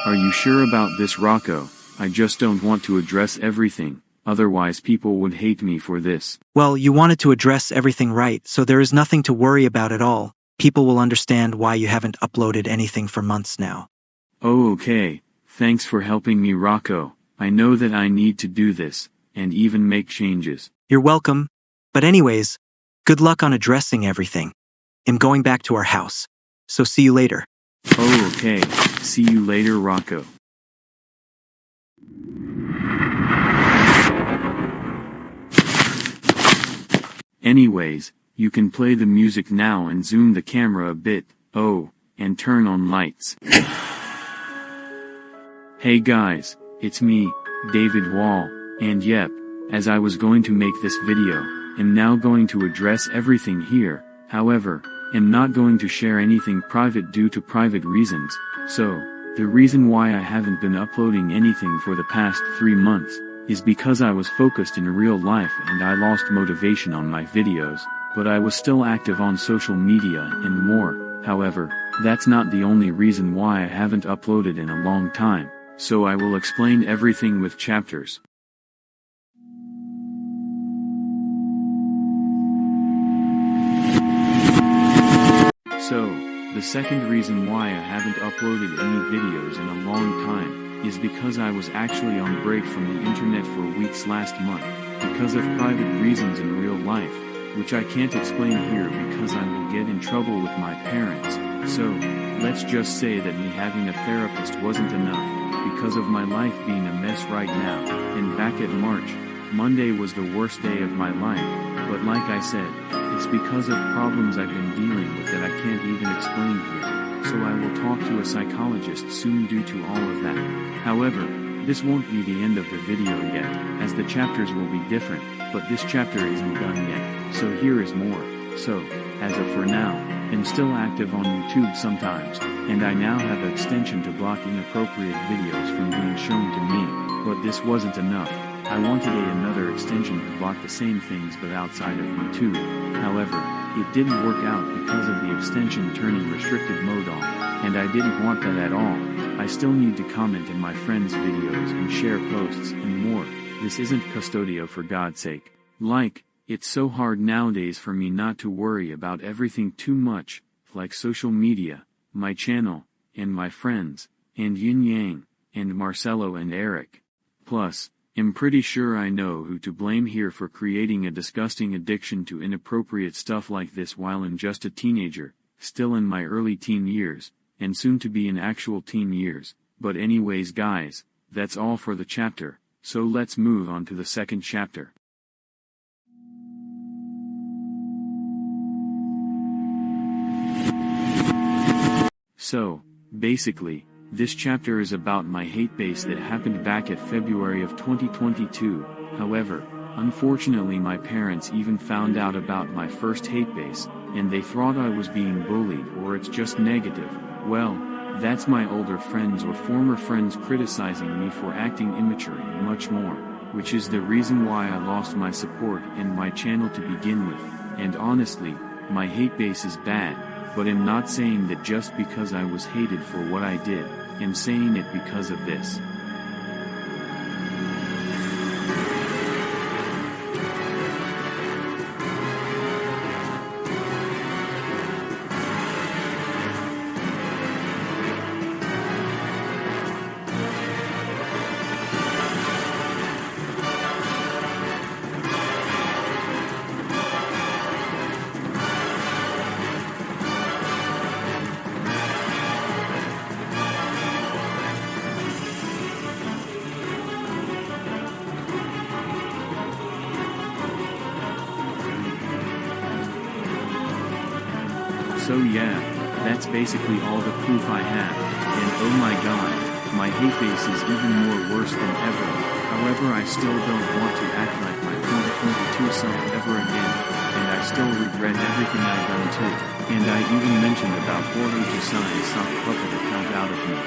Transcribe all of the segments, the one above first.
Are you sure about this, Rocco? I just don't want to address everything, otherwise people would hate me for this. Well, you wanted to address everything right, so there is nothing to worry about at all. People will understand why you haven't uploaded anything for months now. Oh, okay. Thanks for helping me, Rocco. I know that I need to do this, and even make changes. You're welcome. But anyways, good luck on addressing everything. I'm going back to our house. So see you later. Oh, okay. See you later, Rocco. Anyways, you can play the music now and zoom the camera a bit, oh, and turn on lights. Hey guys, it's me, David Wall, and yep, as I was going to make this video, I'm now going to address everything here. However, I'm not going to share anything private due to private reasons, so, the reason why I haven't been uploading anything for the past 3 months, is because I was focused in real life and I lost motivation on my videos, but I was still active on social media and more. However, that's not the only reason why I haven't uploaded in a long time, so I will explain everything with chapters. So, the second reason why I haven't uploaded any videos in a long time, is because I was actually on break from the internet for weeks last month, because of private reasons in real life, which I can't explain here because I will get in trouble with my parents. So, let's just say that me having a therapist wasn't enough, because of my life being a mess right now, and back at March, Monday was the worst day of my life, but like I said, it's because of problems I've been dealing with that I can't even explain here. So I will talk to a psychologist soon due to all of that. However, this won't be the end of the video yet, as the chapters will be different, but this chapter isn't done yet, so here is more. So, as of for now, I'm still active on YouTube sometimes, and I now have an extension to block inappropriate videos from being shown to me, but this wasn't enough. I wanted another extension to block the same things but outside of YouTube. However, it didn't work out because of the extension turning restricted mode on, and I didn't want that at all. I still need to comment in my friends' videos and share posts and more. This isn't Custodio, for God's sake. It's so hard nowadays for me not to worry about everything too much, like social media, my channel, and my friends, and Yin Yang, and Marcelo and Eric. Plus, I'm pretty sure I know who to blame here for creating a disgusting addiction to inappropriate stuff like this while I'm just a teenager, still in my early teen years, and soon to be in actual teen years. But anyways guys, that's all for the chapter, so let's move on to the second chapter. So, basically, this chapter is about my Hatebase that happened back at February of 2022, however, unfortunately my parents even found out about my first Hatebase, and they thought I was being bullied or it's just negative. Well, that's my older friends or former friends criticizing me for acting immature and much more, which is the reason why I lost my support and my channel to begin with, and honestly, my Hatebase is bad, but I'm not saying that just because I was hated for what I did. I'm saying it because of this. So yeah, that's basically all the proof I have, and oh my god, my Hatebase is even more worse than ever. However, I still don't want to act like my 2022 self ever again, and I still regret everything I've done too, and I even mentioned about Jorge to sign soft puppet that fell out of me.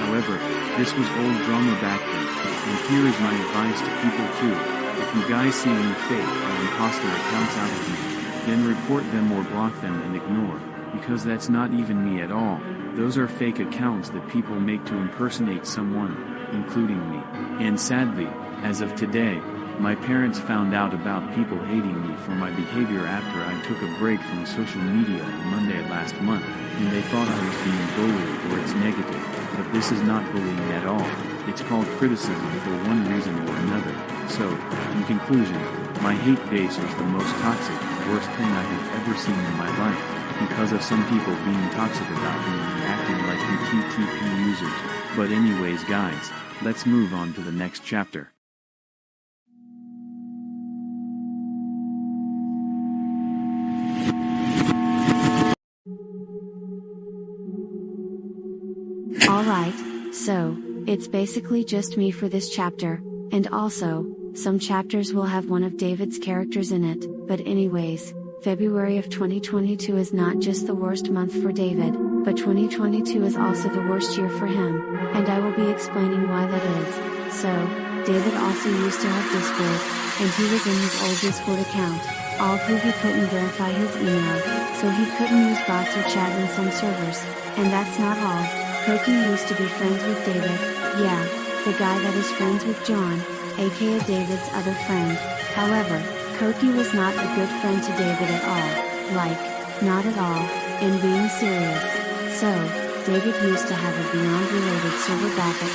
However, this was old drama back then, and here is my advice to people too. If you guys see any fake or imposter accounts out of me, then report them or block them and ignore, because that's not even me at all. Those are fake accounts that people make to impersonate someone, including me. And sadly, as of today, my parents found out about people hating me for my behavior after I took a break from social media on Monday last month, and they thought I was being bullied or it's negative, but this is not bullying at all. It's called criticism for one reason or another. So, in conclusion, my hate base is the most toxic, worst thing I have ever seen in my life, because of some people being toxic about me and acting like HTTP users. But anyways guys, let's move on to the next chapter. Alright, so, it's basically just me for this chapter, and also, some chapters will have one of David's characters in it, but anyways, February of 2022 is not just the worst month for David, but 2022 is also the worst year for him, and I will be explaining why that is. So, David also used to have Discord, and he was in his old Discord account, although he couldn't verify his email, so he couldn't use bots or chat in some servers, and that's not all. Cokie used to be friends with David, yeah, the guy that is friends with John, aka David's other friend. However, Cokie was not a good friend to David at all, like, not at all, in being serious. So, David used to have a VYOND related server back at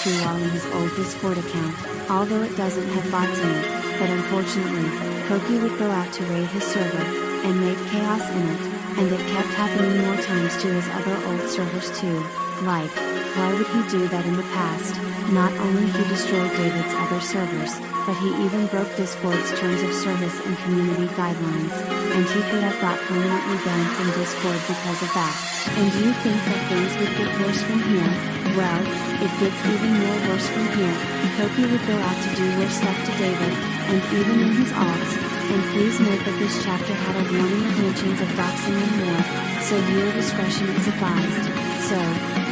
2022 while in his old Discord account, although it doesn't have bots in it, but unfortunately, Cokie would go out to raid his server, and make chaos in it, and it kept happening more times to his other old servers too. Like, why would he do that in the past? Not only he destroyed David's other servers, but he even broke Discord's terms of service and community guidelines, and he could have got permanently banned from Discord because of that. And do you think that things would get worse from here? Well, it gets even more worse from here. Cokie would go out to do worse stuff to David, and even in his alts. And please note that this chapter had a warning of mentions of doxing and more, so viewer discretion is advised. So,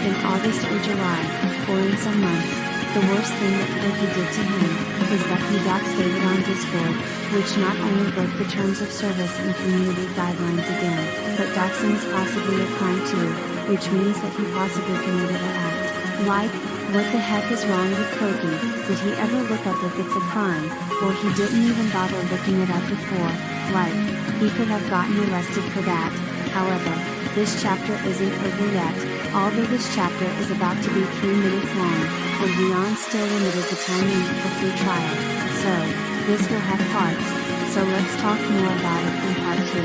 in August or July, or in some months, the worst thing that Cokie did to him, is that he doxed David on Discord, which not only broke the terms of service and community guidelines again, but doxing is possibly a crime too, which means that he possibly committed an act. Like, what the heck is wrong with Cokie? Did he ever look up if it's a crime, or he didn't even bother looking it up before? Like, he could have gotten arrested for that. However, this chapter isn't over yet, although this chapter is about to be 3 minutes long, and VYOND still limited the time limit for free trial. So, this will have parts, so let's talk more about it in part 2.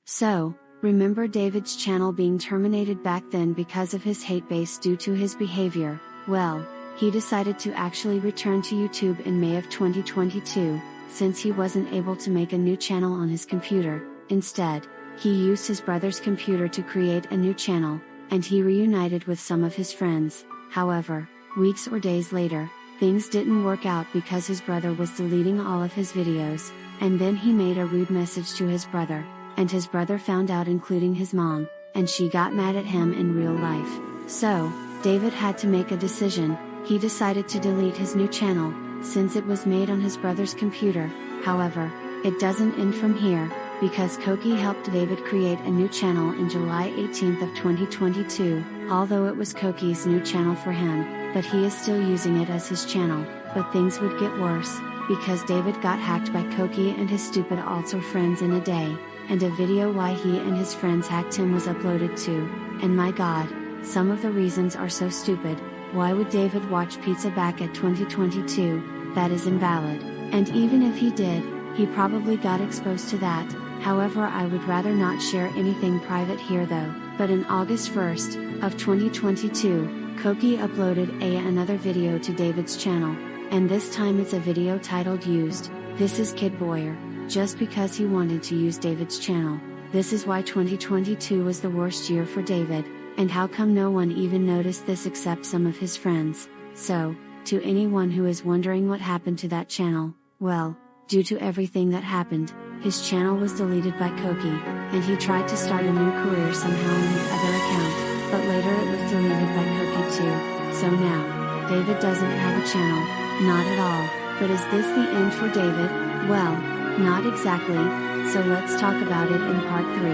So, remember David's channel being terminated back then because of his hate base due to his behavior? Well, he decided to actually return to YouTube in May of 2022, since he wasn't able to make a new channel on his computer. Instead, he used his brother's computer to create a new channel, and he reunited with some of his friends. However, weeks or days later, things didn't work out because his brother was deleting all of his videos, and then he made a rude message to his brother, and his brother found out, including his mom, and she got mad at him in real life. So, David had to make a decision. He decided to delete his new channel, since it was made on his brother's computer. However, it doesn't end from here, because Cokie helped David create a new channel in July 18th of 2022, although it was Cokie's new channel for him, but he is still using it as his channel. But things would get worse, because David got hacked by Cokie and his stupid also friends in a day, and a video why he and his friends hacked him was uploaded too, and my god, some of the reasons are so stupid. Why would David watch Pizza back at 2022? That is invalid, and even if he did, he probably got exposed to that. However, I would rather not share anything private here though. But in August 1st, of 2022, Cokie uploaded another video to David's channel, and this time it's a video titled Used, This is Kid Boyer, just because he wanted to use David's channel. This is why 2022 was the worst year for David, and how come no one even noticed this except some of his friends. So, to anyone who is wondering what happened to that channel, well, due to everything that happened, his channel was deleted by Cokie, and he tried to start a new career somehow in his other account, but later it was deleted by Cokie too. So now, David doesn't have a channel, not at all. But is this the end for David? Well, Not exactly, so let's talk about it in part 3.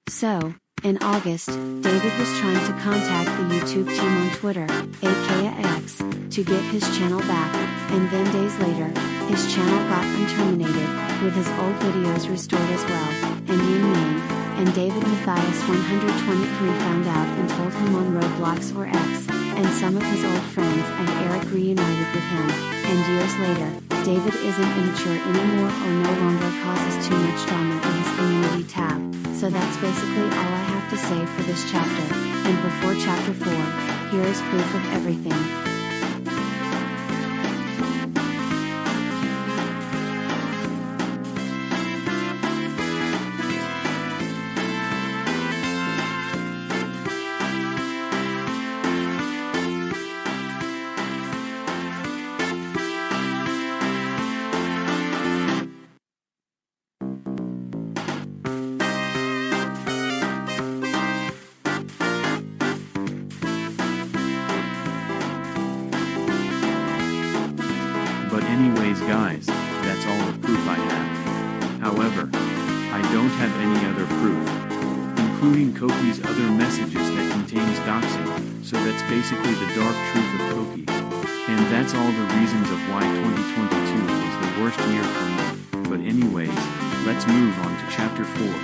So, in August, David was trying to contact the YouTube team on Twitter, aka X, to get his channel back, and then days later, his channel got unterminated, with his old videos restored as well, and new name, and David Matthias 123 found out and told him on Roblox or X, and some of his old friends and Eric reunited with him, and years later, David isn't immature anymore or no longer causes too much drama in his community tab, so that's basically all I have to say for this chapter, and before chapter 4, here is proof of everything. But anyways guys, that's all the proof I have. However, I don't have any other proof, including Cokie's other messages that contains doxing, so that's basically the dark truth of Cokie. And that's all the reasons of why 2022 was the worst year for me. But anyways, let's move on to chapter 4.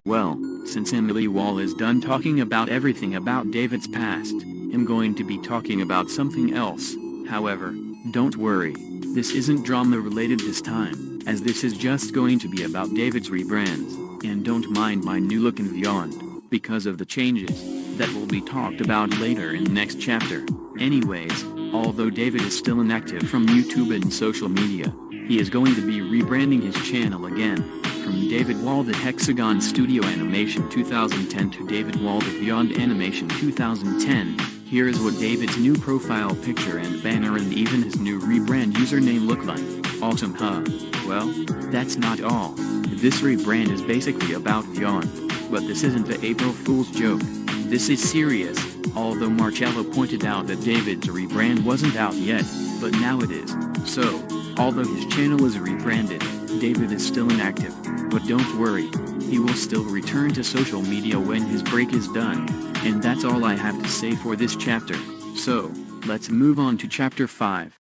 Well, since Emily Wall is done talking about everything about David's past, I'm going to be talking about something else. However, don't worry, this isn't drama related this time, as this is just going to be about David's rebrands, and don't mind my new look in VYOND, because of the changes that will be talked about later in the next chapter. Anyways, although David is still inactive from YouTube and social media, he is going to be rebranding his channel again. From David Wall the Hexagon Studio Animation 2010 to David Wall the VYOND Animation 2010, here is what David's new profile picture and banner and even his new rebrand username look like. Awesome huh? Well, that's not all. This rebrand is basically about VYOND, but this isn't the April Fool's joke. This is serious, although Marcello pointed out that David's rebrand wasn't out yet, but now it is. So, although his channel is rebranded, David is still inactive, but don't worry, he will still return to social media when his break is done. And that's all I have to say for this chapter. So, let's move on to chapter 5.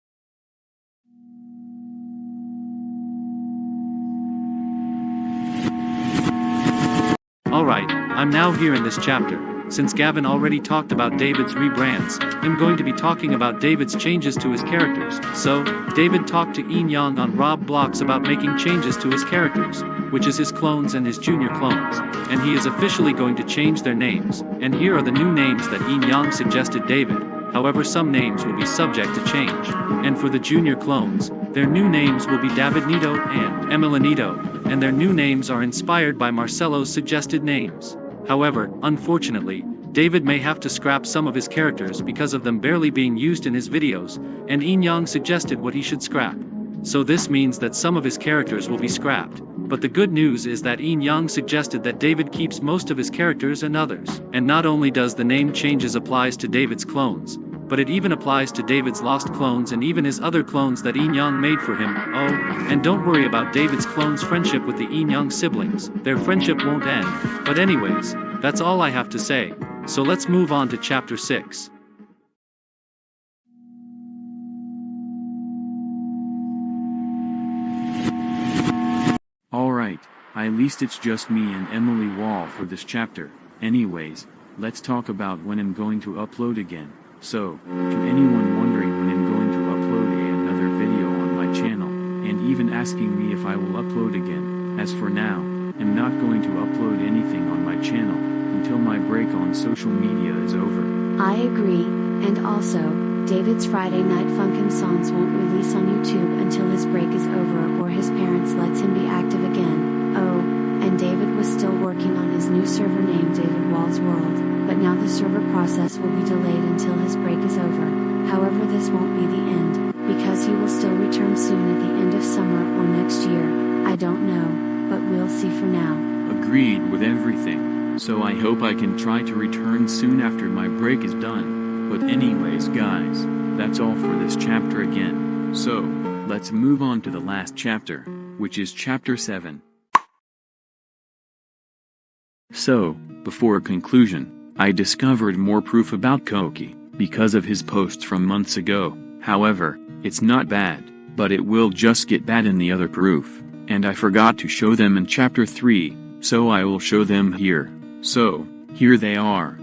Alright, I'm now here in this chapter. Since Gavin already talked about David's rebrands, I'm going to be talking about David's changes to his characters. So, David talked to Ian Young on Roblox about making changes to his characters, which is his clones and his junior clones, and he is officially going to change their names, and here are the new names that Ian Young suggested David. However, some names will be subject to change, and for the junior clones, their new names will be Davidnito and Emilinito, and their new names are inspired by Marcello's suggested names. However, unfortunately, David may have to scrap some of his characters because of them barely being used in his videos, and Ian Young suggested what he should scrap. So this means that some of his characters will be scrapped. But the good news is that Ian Young suggested that David keeps most of his characters and others. And not only does the name changes applies to David's clones, but it even applies to David's lost clones and even his other clones that Ian Young made for him. Oh, and don't worry about David's clones' friendship with the Ian Young siblings. Their friendship won't end. But anyways, that's all I have to say. So let's move on to chapter 6. Alright, at least it's just me and Emily Wall for this chapter. Anyways, let's talk about when I'm going to upload again. So, to anyone wondering when I'm going to upload another video on my channel, and even asking me if I will upload again, as for now, I'm not going to upload anything on my channel, until my break on social media is over. I agree, and also, David's Friday Night Funkin' songs won't release on YouTube until his break is over or his parents lets him be active again. Oh, and David was still working on his new server named David Wall's World, but now the server process will be delayed until his break is over. However, this won't be the end, because he will still return soon at the end of summer or next year. I don't know, but we'll see for now. Agreed with everything. so I hope I can try to return soon after my break is done. But anyways guys, that's all for this chapter again. So, let's move on to the last chapter, which is chapter 7. So, before conclusion, I discovered more proof about Cokie, because of his posts from months ago. However, it's not bad, but it will just get bad in the other proof, and I forgot to show them in chapter 3, so I will show them here. So, here they are.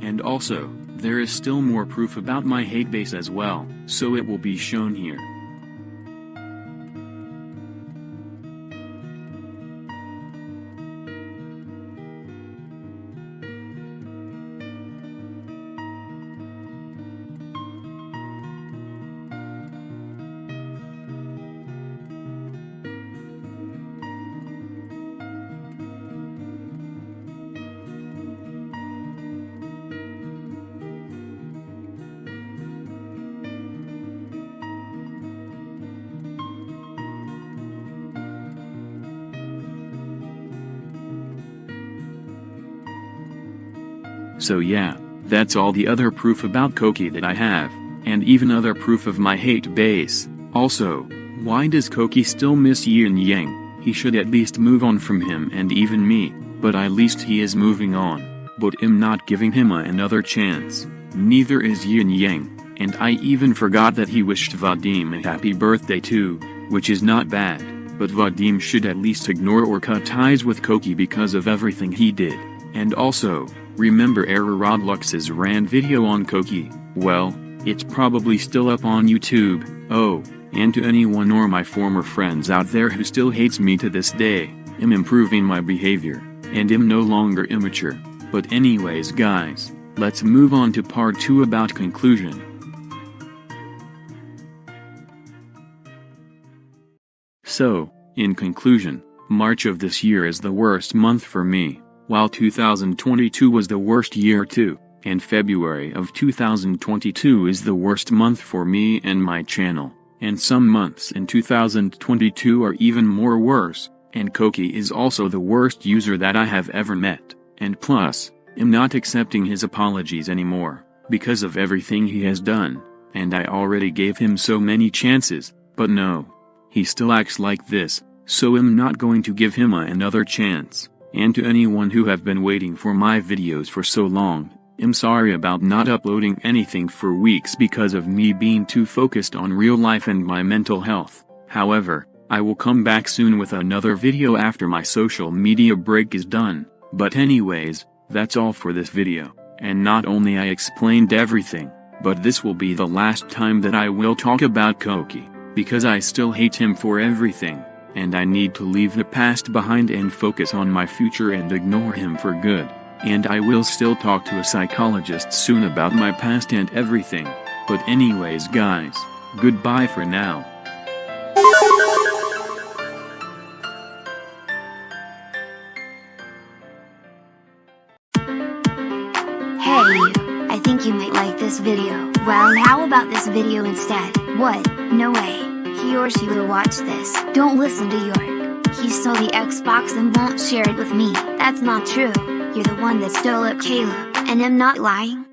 And also, there is still more proof about my Hatebase as well, so it will be shown here. So yeah, that's all the other proof about Cokie that I have, and even other proof of my Hatebase. Also, why does Cokie still miss Yin Yang? He should at least move on from him and even me, but at least he is moving on. But I'm not giving him another chance. Neither is Yin Yang, and I even forgot that he wished Vadim a happy birthday too, which is not bad, but Vadim should at least ignore or cut ties with Cokie because of everything he did. And also, remember Rodlux's rant video on Cokie? Well, it's probably still up on YouTube. Oh, and to anyone or my former friends out there who still hates me to this day, I'm improving my behavior, and I'm no longer immature. But anyways guys, let's move on to part 2 about conclusion. So, in conclusion, March of this year is the worst month for me. While 2022 was the worst year too, and February of 2022 is the worst month for me and my channel, and some months in 2022 are even more worse, and Cokie is also the worst user that I have ever met, and plus, I'm not accepting his apologies anymore, because of everything he has done, and I already gave him so many chances, but no. He still acts like this, so I'm not going to give him another chance. And to anyone who have been waiting for my videos for so long, I'm sorry about not uploading anything for weeks because of me being too focused on real life and my mental health. However, I will come back soon with another video after my social media break is done. But anyways, that's all for this video, and not only I explained everything, but this will be the last time that I will talk about Cokie, because I still hate him for everything. And I need to leave the past behind and focus on my future and ignore him for good. And I will still talk to a psychologist soon about my past and everything. But anyways guys, goodbye for now. Hey you, I think you might like this video. Well, how about this video instead? What? No way. He or she will watch this. Don't listen to York. He stole the Xbox and won't share it with me. That's not true. You're the one that stole it, Caleb. And I'm not lying.